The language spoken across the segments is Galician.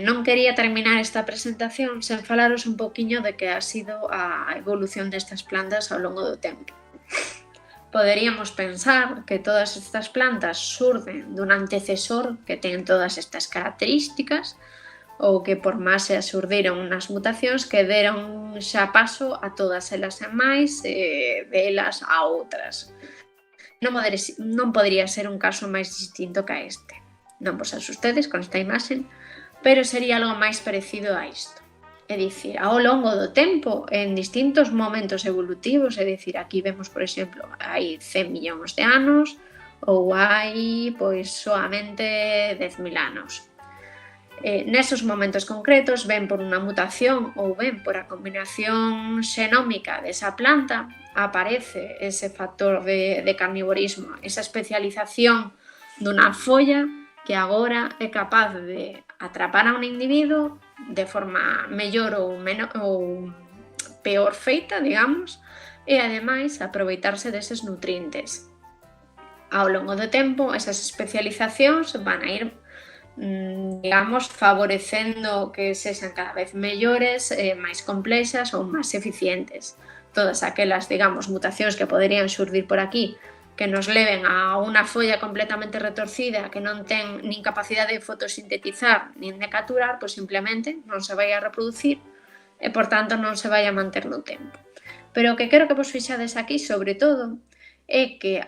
Non quería terminar esta presentación sen falaros un poquinho de que ha sido a evolución destas plantas ao longo do tempo. Poderíamos pensar que todas estas plantas surden dun antecesor que ten todas estas características ou que por mase surdiron unhas mutacións que deron xa paso a todas elas e máis delas a outras. Non podería ser un caso máis distinto que a este. Non vos asustedes con esta imaxe, pero sería algo máis parecido a isto. É dicir, ao longo do tempo, en distintos momentos evolutivos, é dicir, aquí vemos, por exemplo, hai 100 millóns de anos ou hai, pois, soamente 10.000 anos. Nesos momentos concretos, ben por unha mutación ou ben por a combinación xenómica desa planta, aparece ese factor de carnivorismo, esa especialización dunha folla que agora é capaz de atrapar a un individuo de forma mellor ou peor feita, digamos, e ademais aproveitarse deses nutrientes. Ao longo do tempo, esas especializacións van a ir, digamos, favorecendo que sexan cada vez mellores, máis complexas ou máis eficientes. Todas aquelas, digamos, mutacións que poderían xurdir por aquí que nos leven a unha folla completamente retorcida que non ten nin capacidade de fotosintetizar nin de capturar, pois simplemente non se vai a reproducir e, por tanto, non se vai a manter no tempo. Pero o que quero que vos fixades aquí, sobre todo, é que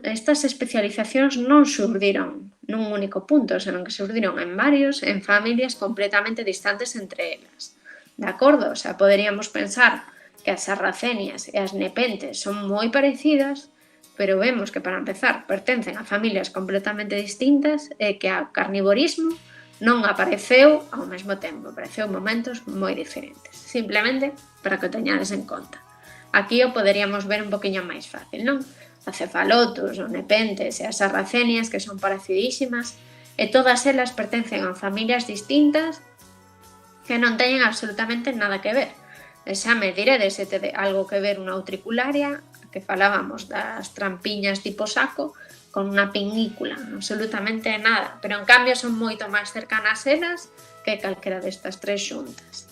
estas especializacións non xurdiron nun único punto, senón que xurdiron en varios, en familias completamente distantes entre elas. De acordo? O sea, poderíamos pensar que as sarracenias e as nepentes son moi parecidas, pero vemos que, para empezar, pertencen a familias completamente distintas e que o carnivorismo non apareceu ao mesmo tempo, apareceu en momentos moi diferentes. Simplemente para que o teñades en conta. Aquí o poderíamos ver un poquinho máis fácil, non? As cefalotus, os nepentes e as sarracenias, que son parecidísimas, e todas elas pertencen a familias distintas que non teñen absolutamente nada que ver. E xa me diredes se ten algo que ver unha utricularia, que falábamos das trampiñas tipo saco, con unha pinícula, absolutamente nada, pero en cambio son moito máis cercanas elas que calquera destas tres xuntas.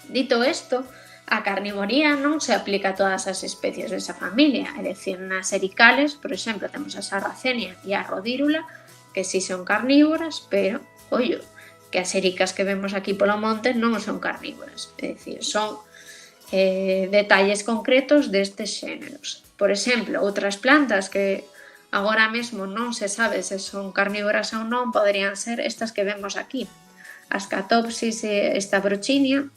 Dito isto, a carnivoría non se aplica a todas as especies desa familia, é dicir, nas ericales, por exemplo, temos a sarracenia e a rodírula, que si son carnívoras, pero, ollo, que as ericas que vemos aquí polo monte non son carnívoras, é dicir, son detalles concretos destes xéneros. Por exemplo, outras plantas que agora mesmo non se sabe se son carnívoras ou non, poderían ser estas que vemos aquí, as Catopsis e esta brochinia,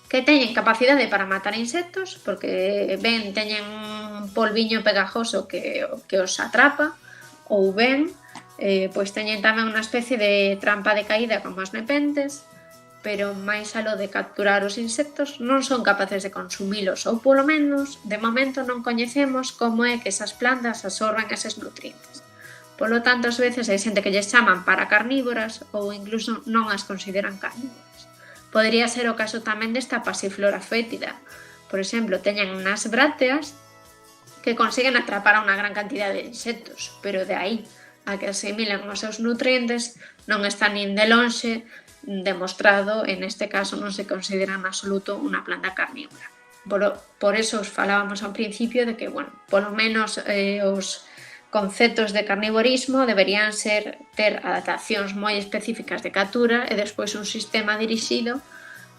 que teñen capacidade para matar insectos, porque ben teñen un polviño pegajoso que os atrapa, ou ben pois teñen tamén unha especie de trampa de caída como as nepentes, pero máis aló de capturar os insectos non son capaces de consumilos, ou polo menos, de momento non coñecemos como é que esas plantas absorben eses nutrientes. Polo tanto, ás veces hai xente que lles chaman para carnívoras ou incluso non as consideran carnívoras. Podería ser o caso tamén desta pasiflora fétida. Por exemplo, teñen unhas brácteas que consiguen atrapar a unha gran cantidade de insectos, pero de aí a que asimilen os seus nutrientes non está nin de lonxe demostrado, en este caso non se considera en absoluto unha planta carnívora. Por eso os falábamos ao principio de que, bueno, polo menos os conceptos de carnivorismo deberían ter adaptacións moi específicas de captura e despois un sistema dirixido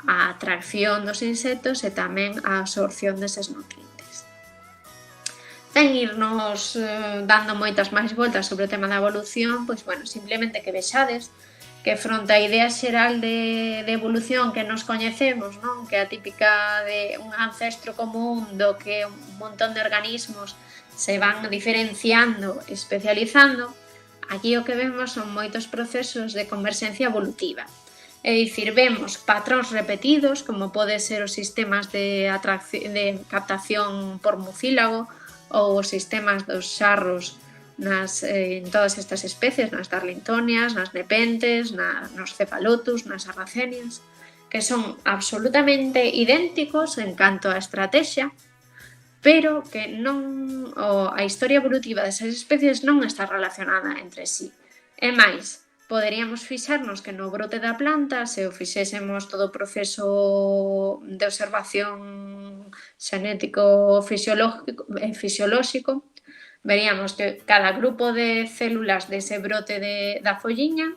á atracción dos insectos e tamén á absorción deses nutrientes. Ten irnos dando moitas máis voltas sobre o tema da evolución, pois, bueno, simplemente que vexades que fronte á idea xeral de evolución que nos coñecemos, non? Que é a típica de un ancestro común do que un montón de organismos se van diferenciando, especializando, aquí o que vemos son moitos procesos de converxencia evolutiva. É dicir, vemos patróns repetidos, como pode ser os sistemas de captación por mucílago ou os sistemas dos xarros en todas estas especies, nas darlingtonias, nas nepentes, nos cefalotus, nas sarracenias, que son absolutamente idénticos en canto á estrategia, pero que a historia evolutiva desas especies non está relacionada entre sí. É máis, poderíamos fixarnos que no brote da planta, se o fixésemos todo o proceso de observación xenético fisiolóxico, veríamos que cada grupo de células dese brote da folliña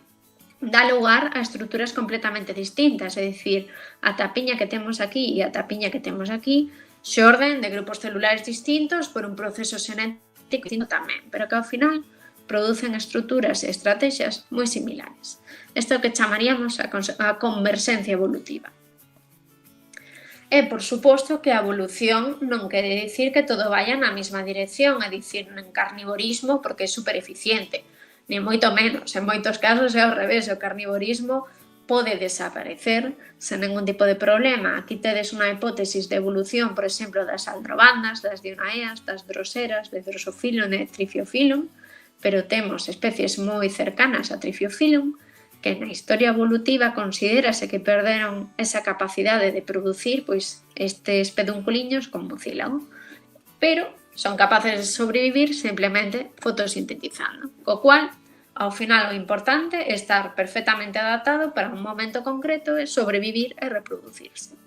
dá lugar a estruturas completamente distintas, é dicir, a tapiña que temos aquí e a tapiña que temos aquí xorden de grupos celulares distintos por un proceso xenético distinto tamén, pero que ao final producen estruturas e estrategias moi similares. Isto é o que chamaríamos a converxencia evolutiva. E, por suposto, que a evolución non quere dicir que todo vaya na mesma dirección, é dicir, en carnivorismo, porque é super eficiente, ni moito menos, en moitos casos é ao revés, o carnivorismo pode desaparecer sen ningún tipo de problema. Aquí tedes unha hipótesis de evolución, por exemplo, das aldrobandas, das dionaeas, das droseras, de Drosophilum e Trifiophyllum, pero temos especies moi cercanas a Trifiophyllum que na historia evolutiva considérase que perderon esa capacidade de producir pois estes pedunculiños con mucílago, pero son capaces de sobrevivir simplemente fotosintetizando, co cual, ao final, o importante é estar perfectamente adaptado para un momento concreto e sobrevivir e reproducirse.